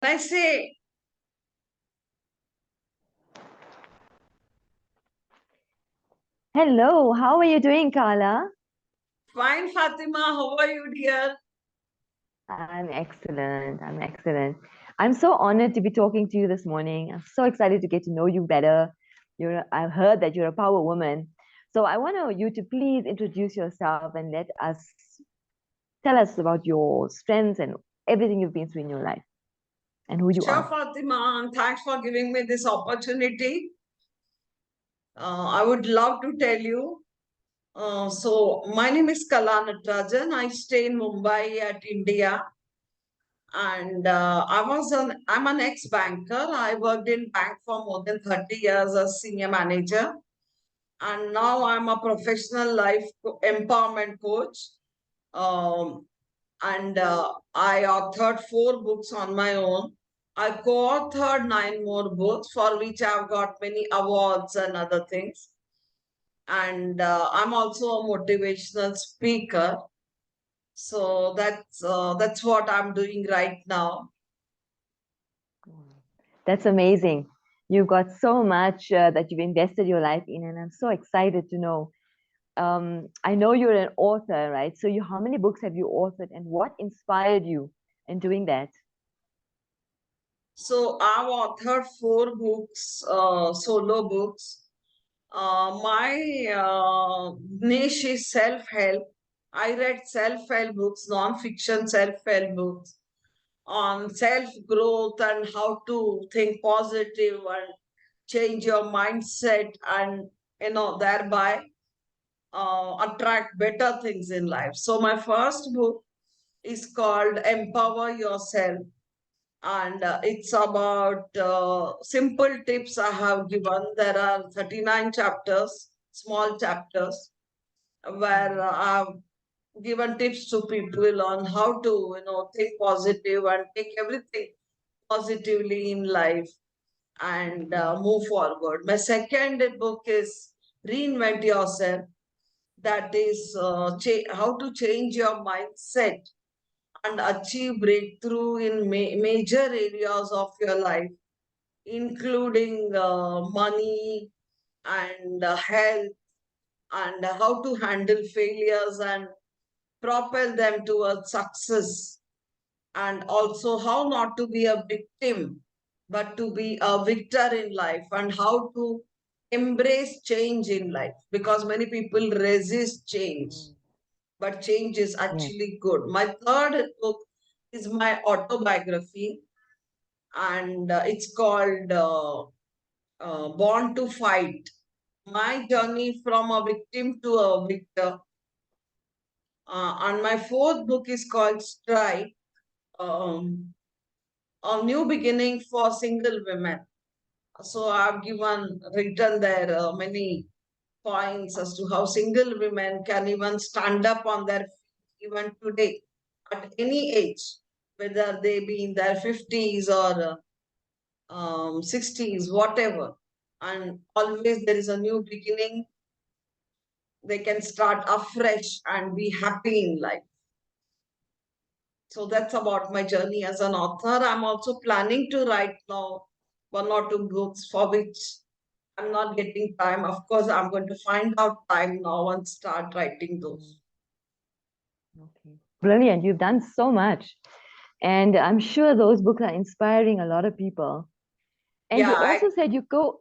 I say, Hello, how are you doing, Kala? fine, Fatima, how are you, dear? I'm excellent. I'm excellent. I'm so honored to be talking to you this morning. I'm so excited to get to know you better. I've heard that you're a power woman. So I want you to please introduce yourself and let us tell us about your strengths and everything you've been through in your life and who you Sure, are. Fatima, and thanks for giving me this opportunity. I would love to tell you. My name is Kala Natrajan. I stay in Mumbai at India, and I'm an ex-banker. I worked in bank for more than 30 years as senior manager, and now I'm a professional life empowerment coach. Um, and I authored 4 books on my own. I co-authored 9 more books for which I've got many awards and other things. And I'm also a motivational speaker. So that's what I'm doing right now. That's amazing. You've got so much that you've invested your life in, and I'm so excited to know. I know you're an author, right? So how many books have you authored, and what inspired you in doing that? So I've authored 4 books, solo books. My niche is self-help. I read self-help books, non-fiction self-help books on self-growth and how to think positive and change your mindset and thereby attract better things in life. So my first book is called Empower Yourself, and it's about simple tips I have given. There are 39 chapters, small chapters, where I've given tips to people on how to think positive and take everything positively in life and move forward. My second book is Reinvent Yourself, that is how to change your mindset and achieve breakthrough in major areas of your life, including money and health, and how to handle failures and propel them towards success, and also how not to be a victim but to be a victor in life, and how to embrace change in life, because many people resist change, Mm. but change is Yes. actually good. My third book is my autobiography, and it's called Born to Fight, my journey from a victim to a victor. And my fourth book is called Strike, um, a new beginning for single women. So I've written there many points as to how single women can even stand up on their feet even today at any age, whether they be in their 50s or 60s, whatever. And always there is a new beginning. They can start afresh and be happy in life. So that's about my journey as an author. I'm also planning to write now 1 or 2 books for which I'm not getting time. Of course, I'm going to find out time now and start writing Mm. those. Okay. Brilliant. You've done so much. And I'm sure those books are inspiring a lot of people. And Yeah, you also said you I got,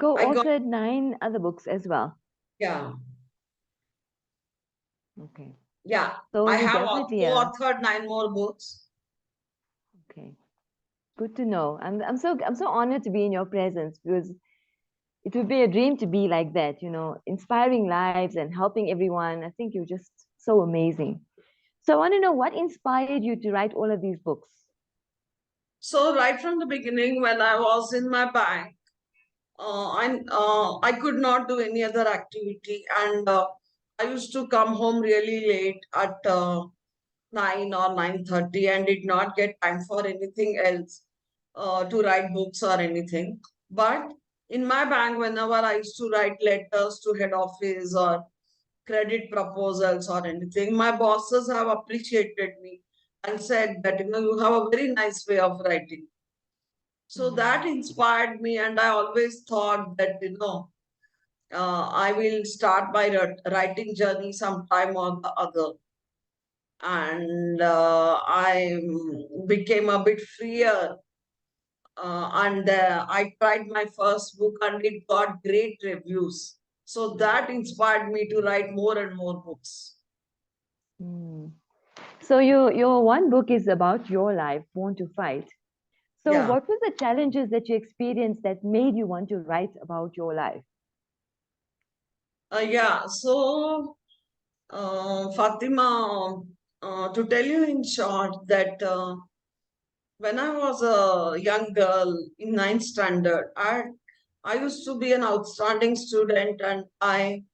co-authored 9 other books as well. yeah, Okay. yeah. So I you're have definitely a co-authored 9 more books. okay. Good to know. I'm so honored to be in your presence because it would be a dream to be like that, inspiring lives and helping everyone. I think you're just so amazing. So I want to know what inspired you to write all of these books. So right from the beginning, when I was in my bank, I could not do any other activity, and I used to come home really late at 9 or 9:30, and did not get time for anything else to write books or anything. But in my bank, whenever I used to write letters to head office or credit proposals or anything, my bosses have appreciated me and said that, you have a very nice way of writing. So that Mm. inspired me, and I always thought that, I will start my writing journey sometime or the other. And I became a bit freer. And I tried my first book, and it got great reviews. So that inspired me to write more and more books. Mm. So your one book is about your life, Born to Fight. So Yeah. what were the challenges that you experienced that made you want to write about your life? Yeah. So, Fatima, to tell you in short that when I was a young girl in ninth standard, I used to be an outstanding student, and I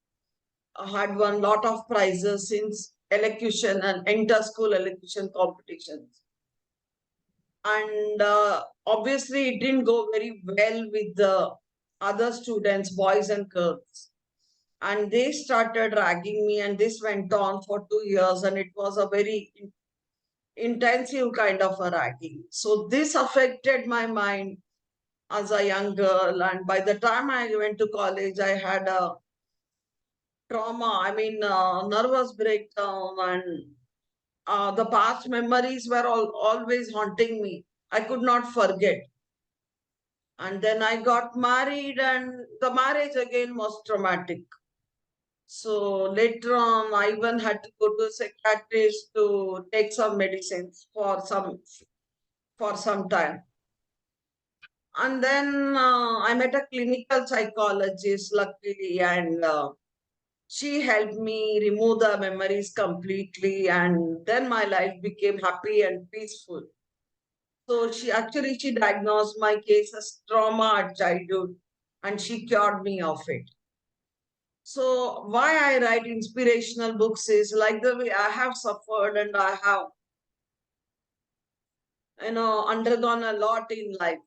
had won lot of prizes since elocution and inter-school elocution competitions. And obviously, it didn't go very well with the other students, boys and girls. And they started ragging me, and this went on for 2 years, and it was a very intensive kind of a ragging. So this affected my mind as a young girl, and by the time I went to college, I had a trauma. I mean, nervous breakdown, and the past memories were always haunting me. I could not forget. And then I got married, and the marriage again was traumatic. So later on, I even had to go to a psychiatrist to take some medicines for some time. And then I met a clinical psychologist, luckily, and she helped me remove the memories completely. And then my life became happy and peaceful. So she diagnosed my case as trauma at childhood, and she cured me of it. So why I write inspirational books is like the way I have suffered, and I have, undergone a lot in life.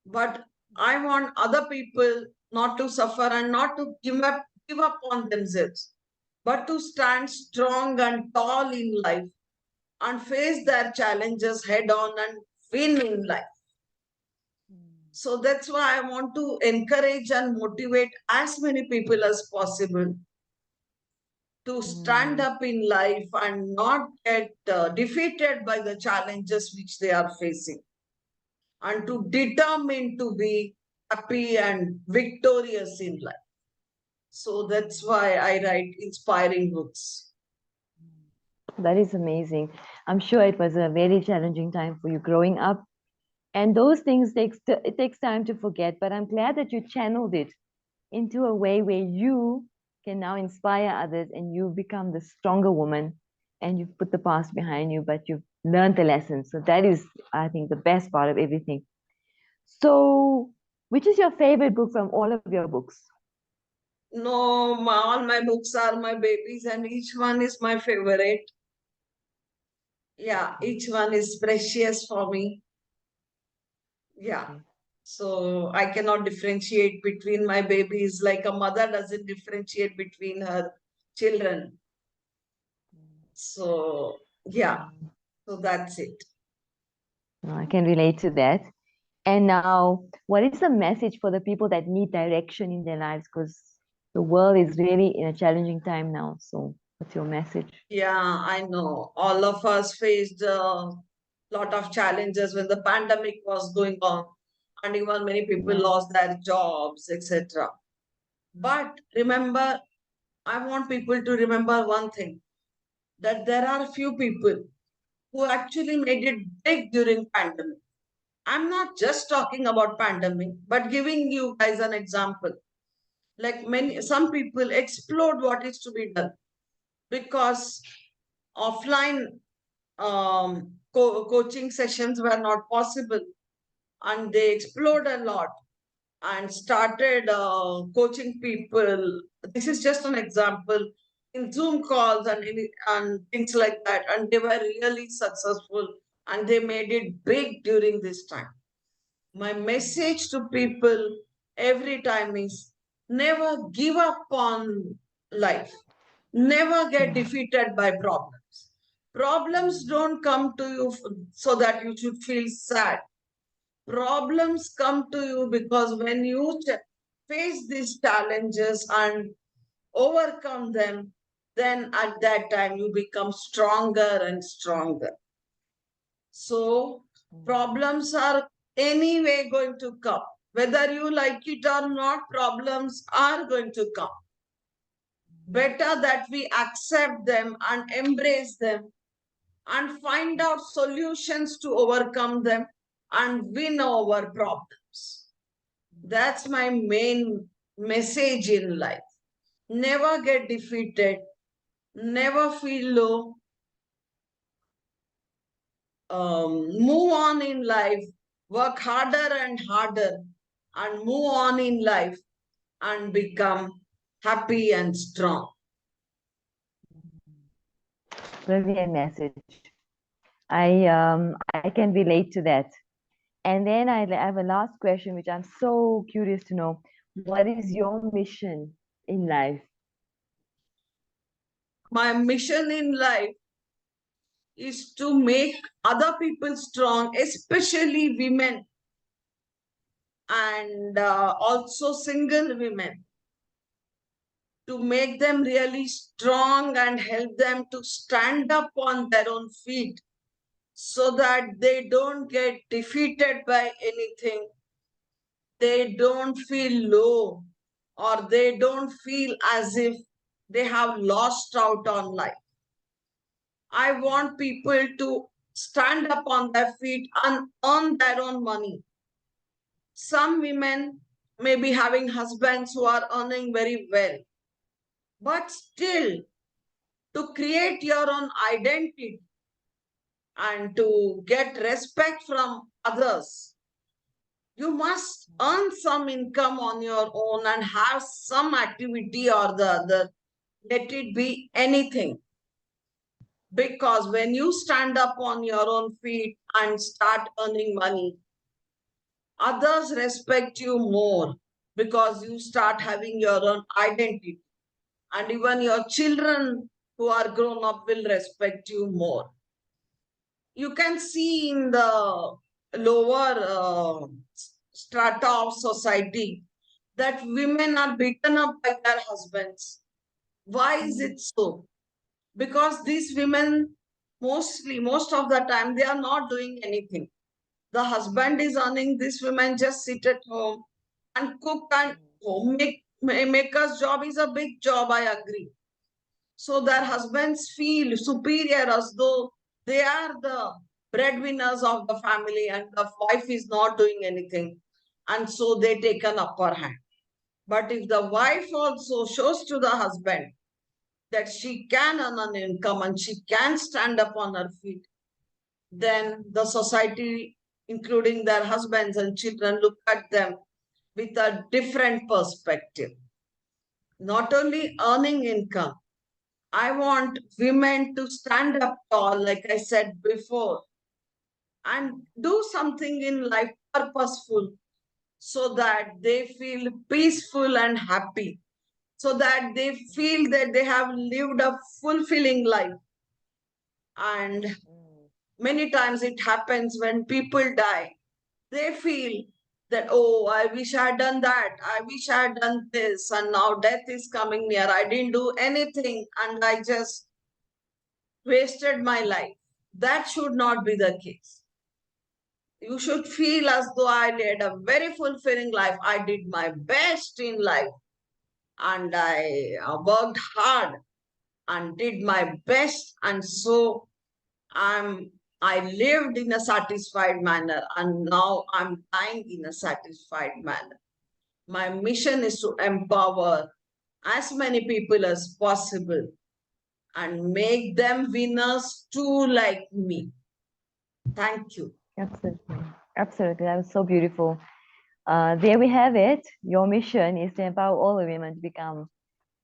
But I want other people not to suffer and not to give up on themselves, but to stand strong and tall in life and face their challenges head on and win in life. So that's why I want to encourage and motivate as many people as possible to stand Mm. up in life and not get defeated by the challenges which they are facing, and to determine to be happy and victorious in life. So that's why I write inspiring books. That is amazing. I'm sure it was a very challenging time for you growing up, and those things it takes time to forget. But I'm glad that you channeled it into a way where you can now inspire others, and you become the stronger woman, and you've put the past behind you, but you've learned the lesson. So that is, I think, the best part of everything. So, which is your favorite book from all of your books? No, all my books are my babies, and each one is my favorite. Yeah, Okay. each one is precious for me. Yeah. Okay. So I cannot differentiate between my babies like a mother doesn't differentiate between her children. So, yeah, Mm. so that's it. No, I can relate to that. And now, what is the message for the people that need direction in their lives? Because the world is really in a challenging time now. So, what's your message? Yeah, I know. All of us faced a lot of challenges when the pandemic was going on, and even many people Yeah. lost their jobs, etc. But remember, I want people to remember one thing, that there are few people who actually made it big during pandemic. I'm not just talking about pandemic, but giving you guys an example. Like some people explored what is to be done because offline coaching sessions were not possible, and they explored a lot and started coaching people. This is just an example in Zoom calls and things like that, and they were really successful, and they made it big during this time. My message to people every time is never give up on life, never get Yeah. defeated by problems. Problems don't come to you so that you should feel sad. Problems come to you because when you face these challenges and overcome them, then at that time you become stronger and stronger. So, problems are anyway going to come. Whether you like it or not, problems are going to come. Better that we accept them and embrace them and find out solutions to overcome them and win over problems. That's my main message in life. Never get defeated, never feel low, move on in life, work harder and harder, and move on in life and become happy and strong. Brilliant message. I can relate to that. And then I have a last question, which I'm so curious to know. What is your mission in life? My mission in life is to make other people strong, especially women and also single women, to make them really strong and help them to stand up on their own feet so that they don't get defeated by anything, they don't feel low, or they don't feel as if they have lost out on life. I want people to stand up on their feet and earn their own money. Some women may be having husbands who are earning very well, but still, to create your own identity and to get respect from others, you must earn some income on your own and have some activity or the other. Let it be anything. Because when you stand up on your own feet and start earning money, others respect you more because you start having your own identity. And even your children who are grown up will respect you more. You can see in the lower strata of society that women are beaten up by their husbands. Why is it so? Because these women, most of the time, they are not doing anything. The husband is earning, these women just sit at home and cook and maker's job is a big job, I agree. So their husbands feel superior as though they are the breadwinners of the family and the wife is not doing anything. And so they take an upper hand. But if the wife also shows to the husband that she can earn an income and she can stand up on her feet, then the society, including their husbands and children, look at them with a different perspective. Not only earning income, I want women to stand up tall, like I said before, and do something in life purposeful so that they feel peaceful and happy, so that they feel that they have lived a fulfilling life. And many times it happens when people die, they feel that, oh, I wish I had done that, I wish I had done this, and now death is coming near. I didn't do anything and I just wasted my life. That should not be the case. You should feel as though I led a very fulfilling life. I did my best in life and I worked hard and did my best. And so I lived in a satisfied manner and now I'm dying in a satisfied manner. My mission is to empower as many people as possible and make them winners too, like me. Thank you. Absolutely. Absolutely. That was so beautiful. There we have it. Your mission is to empower all the women to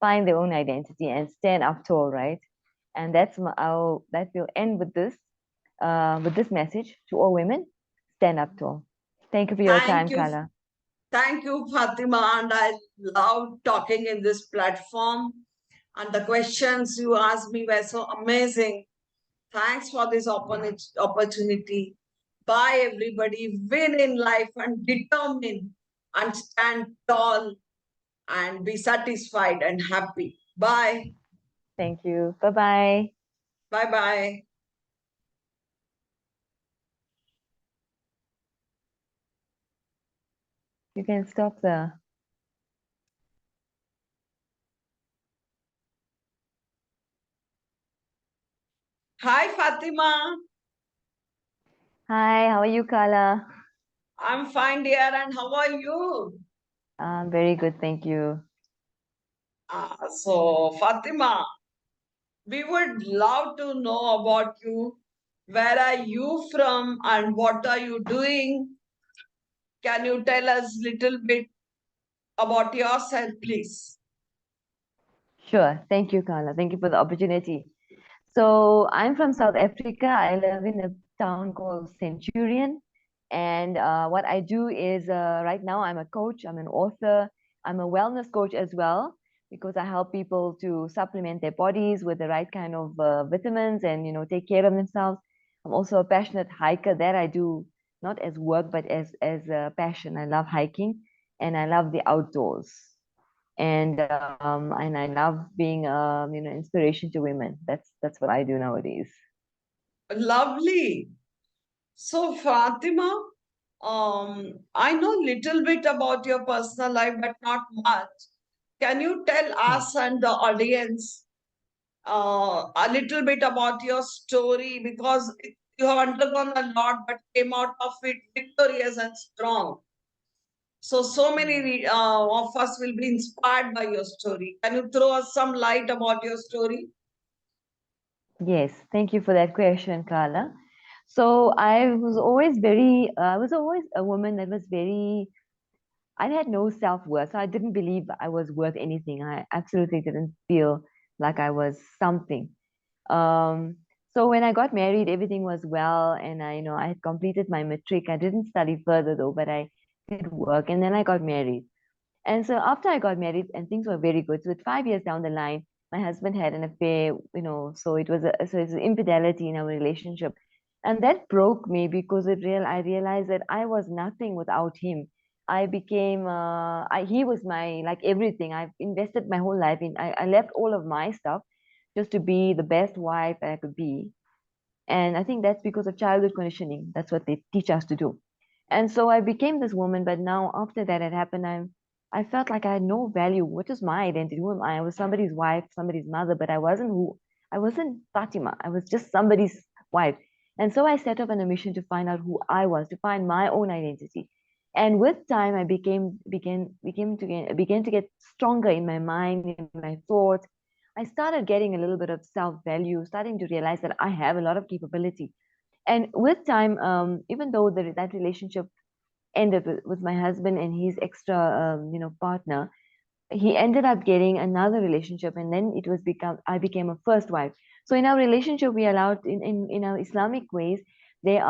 find their own identity and stand up tall, right? And that will end with this message to all women: stand up tall. Thank you for your Thank time, you. Kala. Thank you, Fatima. And I love talking in this platform. And the questions you asked me were so amazing. Thanks for this opportunity. Bye, everybody. Win in life and determine and stand tall and be satisfied and happy. Bye. Thank you. Bye bye. Bye bye. You can stop the. Hi, Fatima. Hi, how are you, Kala? I'm fine, dear. And how are you? Very good, thank you. So, Fatima, we would love to know about you. Where are you from and what are you doing? Can you tell us little bit about yourself, please? Sure. Thank you, Kala. Thank you for the opportunity. So I'm from South Africa. I live in a town called Centurion. And what I do is right now I'm a coach, I'm an author, I'm a wellness coach as well, because I help people to supplement their bodies with the right kind of vitamins and take care of themselves. I'm also a passionate hiker that I do not as work but as a passion. I love hiking and I love the outdoors and I love being inspiration to women. That's what I do nowadays. Lovely. So, Fatima, I know little bit about your personal life, but not much. Can you tell Okay. us and the audience a little bit about your story? Because you have undergone a lot, but came out of it victorious and strong. So Yeah. many of us will be inspired by your story. Can you throw us some light about your story? Yes, thank you for that question, Carla. So I was always a woman that was very, I had no self-worth. So I didn't believe I was worth anything. I absolutely didn't feel like I was something. Um, so when I got married, everything was well, and I had completed my matric. I didn't study further though, but I did work, and then I got married. And so after I got married, and things were very good. So with 5 years down the line, my husband had an affair, so it's an infidelity in our relationship, and that broke me because I realized that I was nothing without him. He was my like everything. I've invested my whole life in. I left all of my stuff just to be the best wife I could be. And I think that's because of childhood conditioning. That's what they teach us to do. And so I became this woman, but now after that had happened, I felt like I had no value. What is my identity? Who am I? I was somebody's wife, somebody's mother, but I wasn't Fatima. I was just somebody's wife. And so I set up on a mission to find out who I was, to find my own identity. And with time, I began to get stronger in my mind, in my thoughts. I started getting a little bit of self-value, starting to realize that I have a lot of capability. And with time, even though that relationship ended with my husband and his extra, partner, he ended up getting another relationship, and then I became a first wife. So in our relationship, we allowed in our Islamic ways, men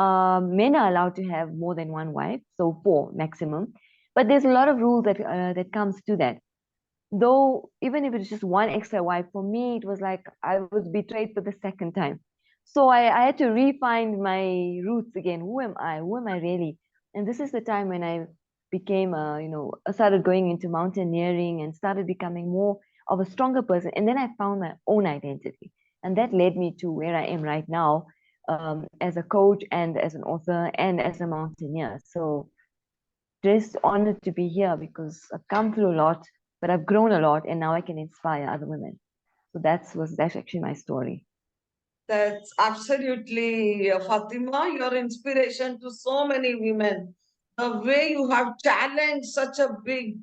are allowed to have more than one wife, so four maximum. But there's a lot of rules that comes to that, though. Even if it's just one extra wife, for me it was like I was betrayed for the second time. So I had to refine my roots again. Who am I really? And this is the time when I became I started going into mountaineering and started becoming more of a stronger person, and then I found my own identity, and that led me to where I am right now, as a coach and as an author and as a mountaineer. So just honored to be here because I've come through a lot, but I've grown a lot, and now I can inspire other women. So that's actually my story. That's absolutely, Fatima, your inspiration to so many women. The way you have challenged such a big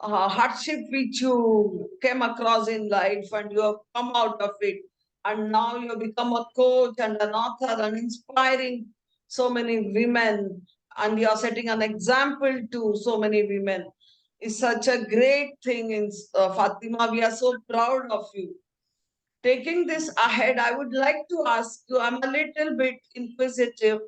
hardship which you came across in life and you have come out of it. And now you have become a coach and an author and inspiring so many women. And you are setting an example to so many women. It's such a great thing, Fatima. We are so proud of you. Taking this ahead, I would like to ask you, I'm a little bit inquisitive.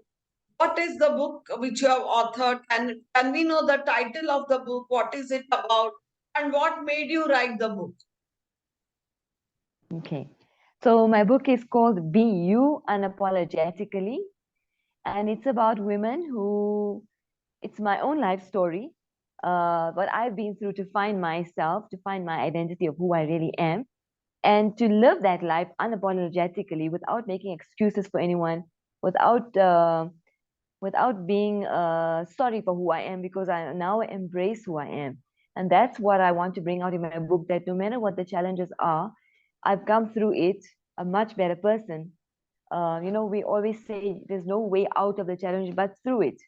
What is the book which you have authored? Can we know the title of the book? What is it about? And what made you write the book? Okay. So my book is called Be You Unapologetically, and it's about women who, it's my own life story, what I've been through to find myself, to find my identity of who I really am, and to live that life unapologetically without making excuses for anyone, without without being sorry for who I am, because I now embrace who I am. And that's what I want to bring out in my book, that no matter what the challenges are, I've come through it a much better person. We always say there's no way out of the challenge but through it.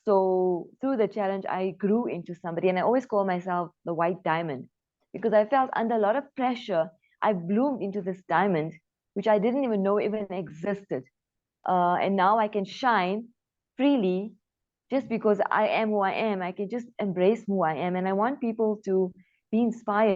So through the challenge, I grew into somebody, and I always call myself the white diamond because I felt under a lot of pressure. I bloomed into this diamond, which I didn't even know even existed. And now I can shine freely just because I am who I am. I can just embrace who I am. And I want people to be inspired